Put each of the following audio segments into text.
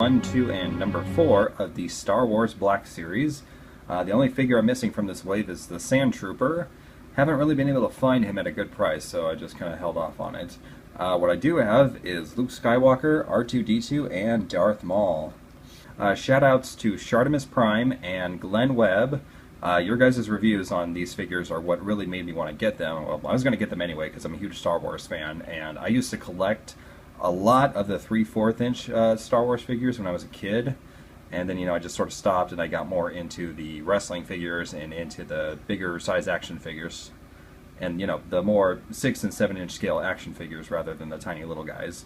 1, 2, and number 4 of the Star Wars Black Series. The only figure I'm missing from this wave is the Sand Trooper. Haven't really been able to find him at a good price, so I just kind of held off on it. What I do have is Luke Skywalker, R2-D2, and Darth Maul. Shoutouts to Shartimus Prime and Glenn Webb. Your guys' reviews on these figures are what really made me want to get them. Well, I was going to get them anyway because I'm a huge Star Wars fan, and I used to collect a lot of the 3/4 inch Star Wars figures when I was a kid. And then, I just sort of stopped and I got more into the wrestling figures and into the bigger size action figures. And, the more 6 and 7 inch scale action figures rather than the tiny little guys.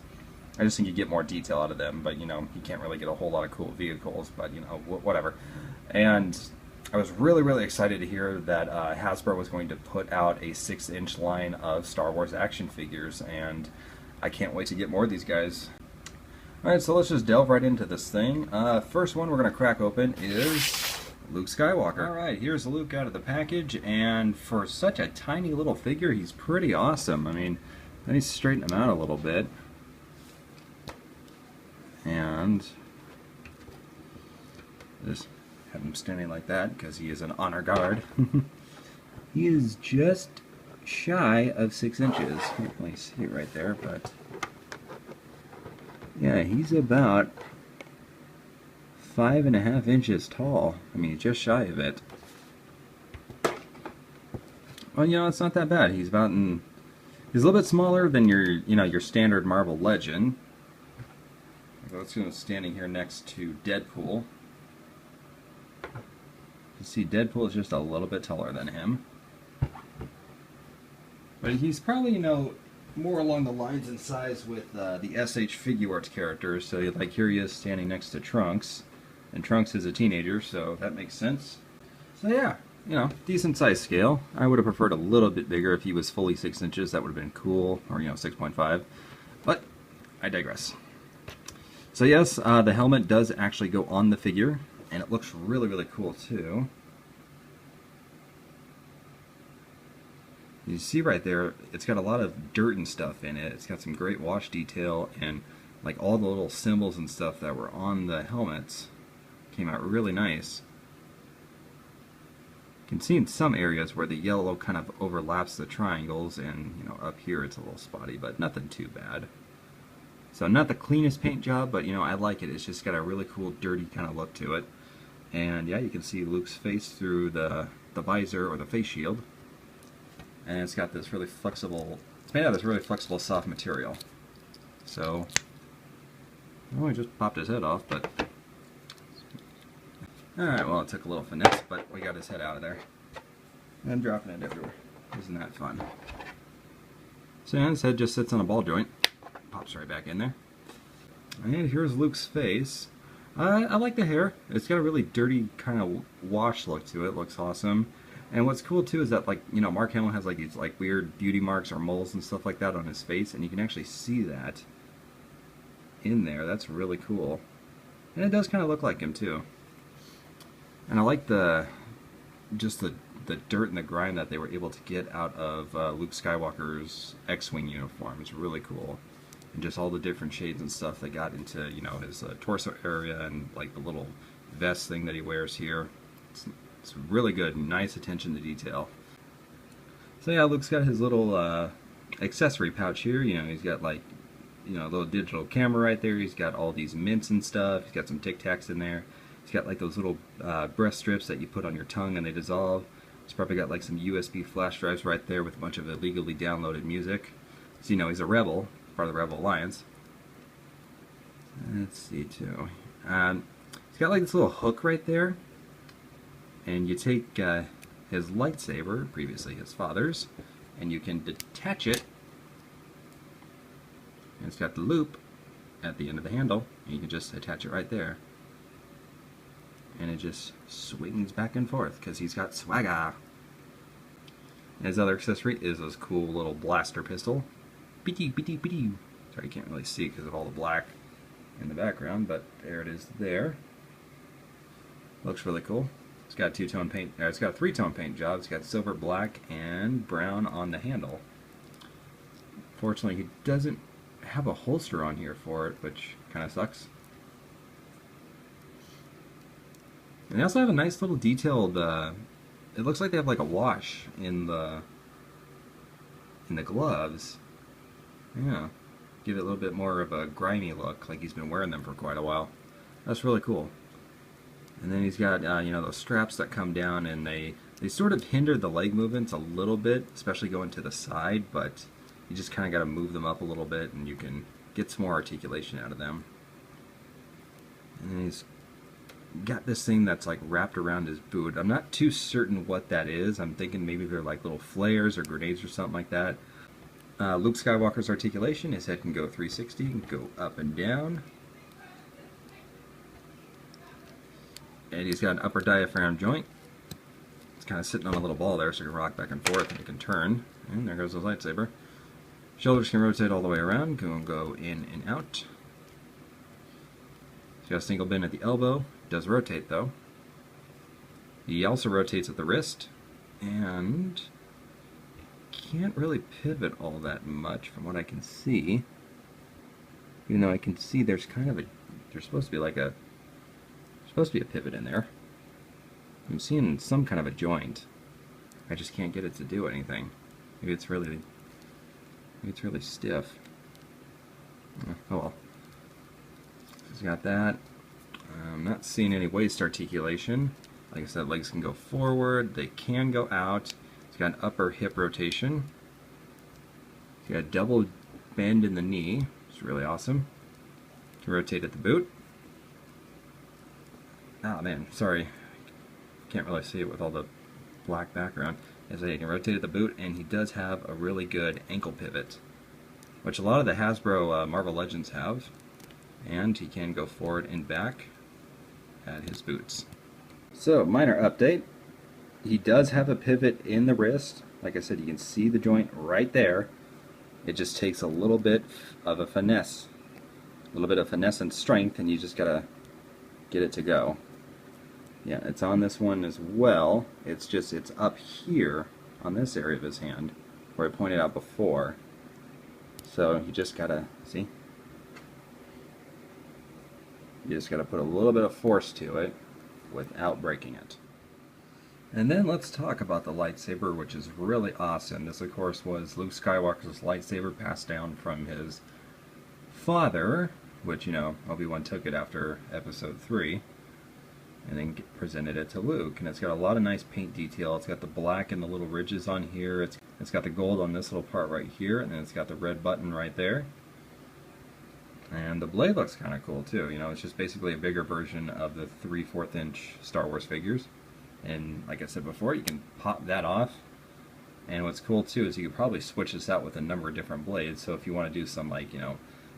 I just think you get more detail out of them, but, you can't really get a whole lot of cool vehicles, but, whatever. And I was really, really excited to hear that Hasbro was going to put out a 6-inch line of Star Wars action figures, and I can't wait to get more of these guys. Alright, so let's just delve right into this thing. First one we're going to crack open is Luke Skywalker. Alright, here's Luke out of the package, and for such a tiny little figure, he's pretty awesome. I mean, let me straighten him out a little bit. And just have him standing like that because he is an honor guard. He is just shy of 6 inches. You can't really see it right there, but yeah, he's about 5.5 inches tall. I mean, just shy of it. Well, it's not that bad. He's a little bit smaller than your standard Marvel Legend. Let's go standing here next to Deadpool. You see, Deadpool is just a little bit taller than him. But he's probably, more along the lines in size with the SH Figuarts characters. So, like, here he is standing next to Trunks. And Trunks is a teenager, so that makes sense. So, yeah, decent size scale. I would have preferred a little bit bigger if he was fully 6 inches. That would have been cool. Or, 6.5. But I digress. So yes, the helmet does actually go on the figure, and it looks really, really cool too. You see right there, it's got a lot of dirt and stuff in it. It's got some great wash detail, and like all the little symbols and stuff that were on the helmets came out really nice. You can see in some areas where the yellow kind of overlaps the triangles, and up here it's a little spotty, but nothing too bad. So not the cleanest paint job, but I like it. It's just got a really cool, dirty kind of look to it. And yeah, you can see Luke's face through the visor or the face shield. And it's got this really flexible, it's made out of this really flexible soft material. So, oh, he just popped his head off, but alright, well, it took a little finesse, but we got his head out of there. And dropping it everywhere. Isn't that fun? So yeah, his head just sits on a ball joint. Pops right back in there. And here's Luke's face. I like the hair. It's got a really dirty kind of wash look to it. Looks awesome. And what's cool too is that, like, Mark Hamill has like these like weird beauty marks or moles and stuff like that on his face, and you can actually see that in there. That's really cool. And it does kind of look like him too. And I like just the dirt and the grime that they were able to get out of Luke Skywalker's X-Wing uniform. It's really cool. And just all the different shades and stuff that got into, his torso area and like the little vest thing that he wears here. It's really good. Nice attention to detail. So yeah, Luke's got his little accessory pouch here. He's got like, a little digital camera right there. He's got all these mints and stuff. He's got some Tic Tacs in there. He's got like those little breast strips that you put on your tongue and they dissolve. He's probably got like some USB flash drives right there with a bunch of illegally downloaded music. So he's a rebel. Part of the Rebel Alliance. Let's see too. He's got like this little hook right there, and you take his lightsaber, previously his father's, and you can detach it. And it's got the loop at the end of the handle, and you can just attach it right there. And it just swings back and forth because he's got swagger. And his other accessory is this cool little blaster pistol. Sorry, you can't really see because of all the black in the background, but there it is there. Looks really cool. It's got two-tone paint, it's got a three-tone paint job. It's got silver, black, and brown on the handle. Fortunately, he doesn't have a holster on here for it, which kind of sucks. And they also have a nice little detailed, it looks like they have like a wash in the gloves. Yeah. Give it a little bit more of a grimy look, like he's been wearing them for quite a while. That's really cool. And then he's got, you know, those straps that come down, and they sort of hinder the leg movements a little bit, especially going to the side, but you just kind of got to move them up a little bit, and you can get some more articulation out of them. And then he's got this thing that's like wrapped around his boot. I'm not too certain what that is. I'm thinking maybe they're like little flares or grenades or something like that. Luke Skywalker's articulation, his head can go 360, can go up and down. And he's got an upper diaphragm joint. It's kind of sitting on a little ball there, so it can rock back and forth and it can turn. And there goes his lightsaber. Shoulders can rotate all the way around, can go in and out. He's got a single bend at the elbow. Does rotate though. He also rotates at the wrist, and can't really pivot all that much from what I can see. Even though I can see there's kind of a, there's supposed to be like a, supposed to be a pivot in there. I'm seeing some kind of a joint. I just can't get it to do anything. Maybe it's really stiff. Oh well. He's got that. I'm not seeing any waist articulation. Like I said, legs can go forward, they can go out. He's got an upper hip rotation. He's got a double bend in the knee, which is really awesome. Can rotate at the boot. Oh man, sorry. Can't really see it with all the black background. As I say, he can rotate at the boot, and he does have a really good ankle pivot, which a lot of the Hasbro Marvel Legends have. And he can go forward and back at his boots. So, minor update. He does have a pivot in the wrist. Like I said, you can see the joint right there. It just takes a little bit of a finesse. A little bit of finesse and strength, and you just gotta get it to go. Yeah, it's on this one as well. It's just, it's up here on this area of his hand, where I pointed out before. So, you just gotta, see? You just got to put a little bit of force to it without breaking it. And then let's talk about the lightsaber, which is really awesome. This, of course, was Luke Skywalker's lightsaber passed down from his father, which, you know, Obi-Wan took it after Episode 3, and then presented it to Luke. And it's got a lot of nice paint detail. It's got the black and the little ridges on here. It's got the gold on this little part right here, and then it's got the red button right there. And the blade looks kind of cool too. You know, it's just basically a bigger version of the 3/4 inch Star Wars figures. And like I said before, you can pop that off. And what's cool too is you could probably switch this out with a number of different blades. So if you want to do some, like, you know,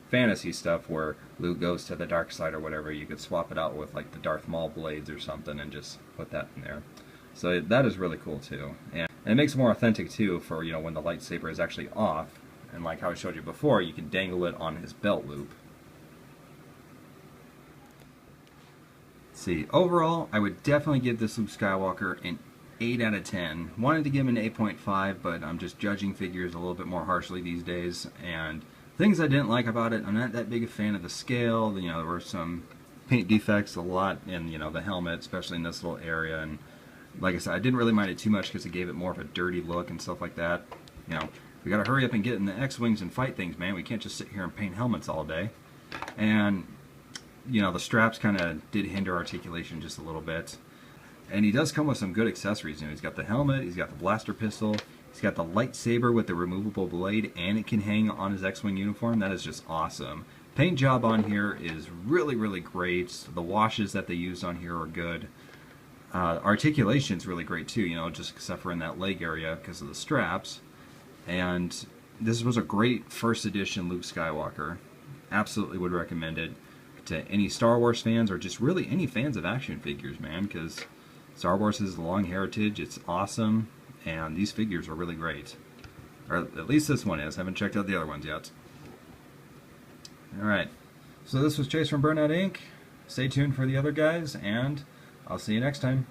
fantasy stuff where Luke goes to the dark side or whatever, you could swap it out with like the Darth Maul blades or something and just put that in there. So that is really cool too. And it makes it more authentic too for, you know, when the lightsaber is actually off. And like how I showed you before, you can dangle it on his belt loop. Let's see, overall, I would definitely give this Luke Skywalker an 8 out of 10. Wanted to give him an 8.5, but I'm just judging figures a little bit more harshly these days. And things I didn't like about it, I'm not that big a fan of the scale. You know, there were some paint defects a lot in, you know, the helmet, especially in this little area. And like I said, I didn't really mind it too much because it gave it more of a dirty look and stuff like that. You know, we gotta hurry up and get in the X-Wings and fight things, man. We can't just sit here and paint helmets all day. And, you know, the straps kind of did hinder articulation just a little bit. And he does come with some good accessories. You know, he's got the helmet, he's got the blaster pistol, he's got the lightsaber with the removable blade, and it can hang on his X-Wing uniform. That is just awesome. Paint job on here is really, really great. The washes that they used on here are good. Articulation's really great too, you know, just except for in that leg area because of the straps. And this was a great first edition Luke Skywalker. Absolutely would recommend it to any Star Wars fans or just really any fans of action figures, man, because Star Wars has a long heritage. It's awesome, and these figures are really great. Or at least this one is. I haven't checked out the other ones yet. Alright, so this was Chase from Burnout Inc. Stay tuned for the other guys, and I'll see you next time.